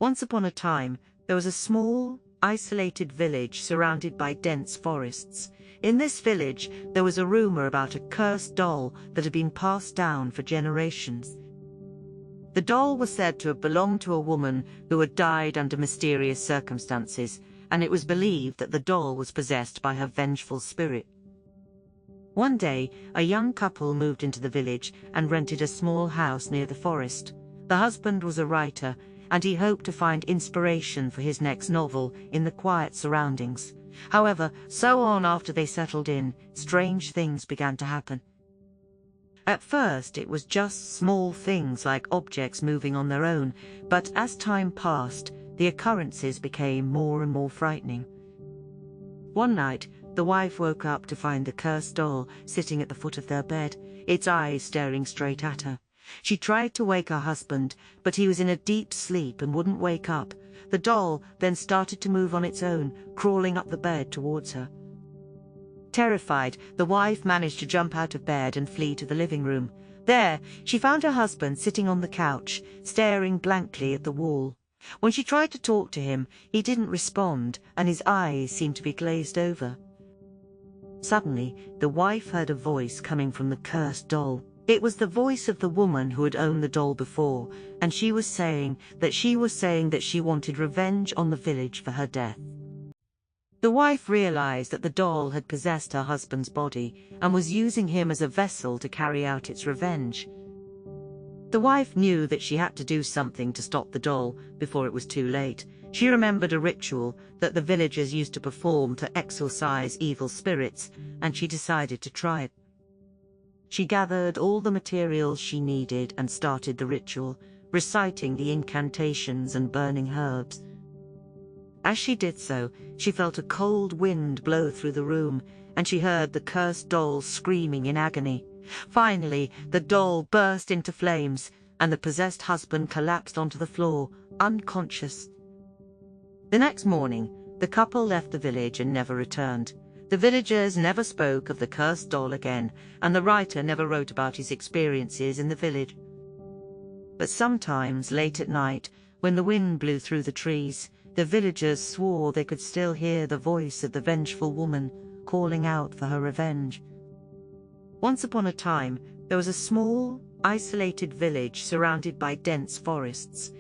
Once upon a time, there was a small, isolated village surrounded by dense forests. In this village, there was a rumor about a cursed doll that had been passed down for generations. The doll was said to have belonged to a woman who had died under mysterious circumstances, and it was believed that the doll was possessed by her vengeful spirit. One day, a young couple moved into the village and rented a small house near the forest. The husband was a writer, and he hoped to find inspiration for his next novel in the quiet surroundings. However, so on after they settled in, strange things began to happen. At first, it was just small things like objects moving on their own, but as time passed, the occurrences became more and more frightening. One night, the wife woke up to find the cursed doll sitting at the foot of their bed, its eyes staring straight at her. She tried to wake her husband, but he was in a deep sleep and wouldn't wake up. The doll then started to move on its own, crawling up the bed towards her. Terrified, the wife managed to jump out of bed and flee to the living room. There, she found her husband sitting on the couch, staring blankly at the wall. When she tried to talk to him, he didn't respond, and his eyes seemed to be glazed over. Suddenly, the wife heard a voice coming from the cursed doll. It was the voice of the woman who had owned the doll before, and she was saying that she wanted revenge on the village for her death. The wife realized that the doll had possessed her husband's body and was using him as a vessel to carry out its revenge. The wife knew that she had to do something to stop the doll before it was too late. She remembered a ritual that the villagers used to perform to exorcise evil spirits, and she decided to try it. She gathered all the materials she needed and started the ritual, reciting the incantations and burning herbs. As she did so, she felt a cold wind blow through the room, and she heard the cursed doll screaming in agony. Finally, the doll burst into flames, and the possessed husband collapsed onto the floor, unconscious. The next morning, the couple left the village and never returned. The villagers never spoke of the cursed doll again, and the writer never wrote about his experiences in the village. But sometimes, late at night, when the wind blew through the trees, the villagers swore they could still hear the voice of the vengeful woman calling out for her revenge. Once upon a time, there was a small, isolated village surrounded by dense forests.